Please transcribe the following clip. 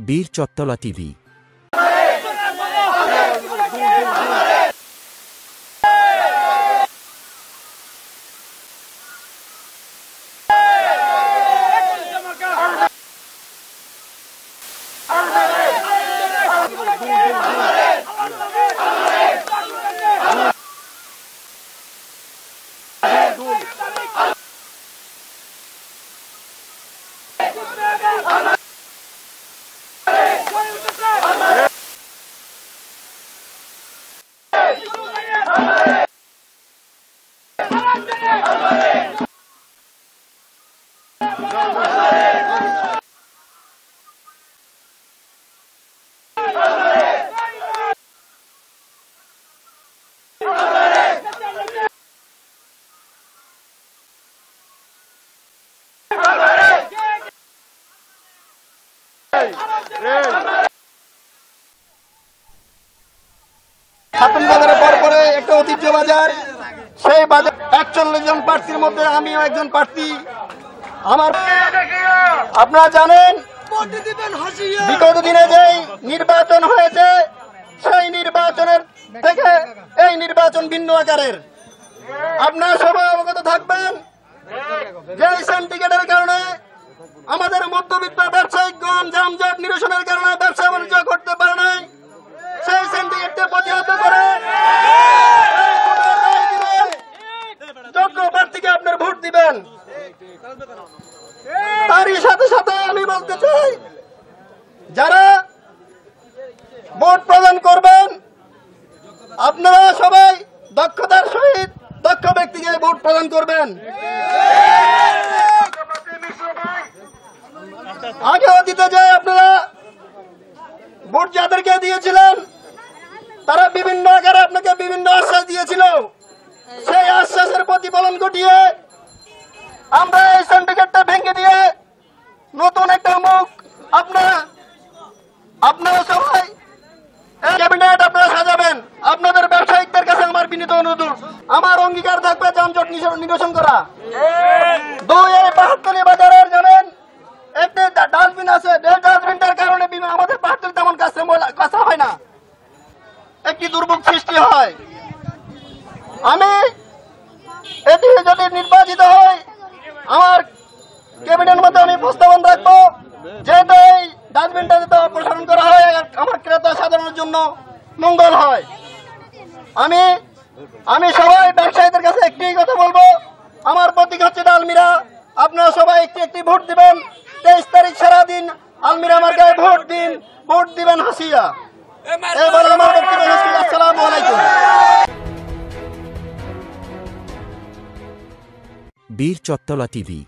বীর চত্তলা টিভি। খাতুন বাজারের পরে একটা ঐতিহ্য বাজার, সেই বাজার 41 জন প্রার্থীর মধ্যে আমিও একজন প্রার্থী। আপনারা জানেন বিগত দিনে যেই নির্বাচন হয়েছে সেই নির্বাচনের থেকে এই নির্বাচন ভিন্ন আকারের। আপনারা সবাই অবগত থাকবেন যে সিন্ডিকেটের কারণে আমাদের মধ্যবিত্ত ব্যবসায়িকগণ যানজট নিরসনের কারণে ব্যবসা বাণিজ্য করতে পারে নাই। সেই সিন্ডিকেটকে প্রতিহত করে যোগ্য প্রার্থীকে আপনার ভোট দিবেন। তারই সাথে সাথে আমি বলতে চাই, যারা ভোট প্রদান করবেন আপনারা সবাই দক্ষতার সহিত দক্ষ ব্যক্তিকে ভোট প্রদান করবেন। আগেও দিতে যায় আপনারা ভোট যাদেরকে দিয়েছিলেন তারা বিভিন্ন আকারে আপনাকে বিভিন্ন আশ্বাস দিয়েছিল। সেই আশ্বাসের প্রতিফলন ঘটিয়ে আমরা এই সিন্ডিকেটটা ভেঙে দিয়ে নতুন একটা মুখ আপনারা সবাই ক্যাবিনেট আপনারা সাজাবেন। আপনাদের ব্যবসায়িকদের কাছে আমার বিনীত অনুরোধ, আমার অঙ্গীকার থাকবে যানজট নিরসন করা। দুই, এই পাহাড়তলী বাজারের জানেন একটি ডাস্টবিন আছে, ডাস্টবিনটার কারণে আমাদের পাহাড়তলী তেমন কাঁচা হয় না, একটি দুর্ভোগ সৃষ্টি হয়। আমি এটি যদি নির্বাচিত হয় আমার ক্যাবিনেটের মধ্যে আমি প্রস্তাবন রাখবো, যেহেতু এই ডাস্টবিনটা যাতে অপসারণ করা হয়, আমার ক্রেতা সাধারণের জন্য মঙ্গল হয়। আমি সবাই ব্যবসায়ীদের কাছে একটি কথা বলবো, আমার প্রতীক হচ্ছে আলমিরা। আপনারা সবাই একটি ভোট দিবেন। 23 তারিখ সারাদিন আলমিরা আমার গায়ে ভোট দিবেন হাসিয়া। এবার আমার বক্তব্য শেষ। আসসালামু আলাইকুম। বীর চত্তলা টিভি।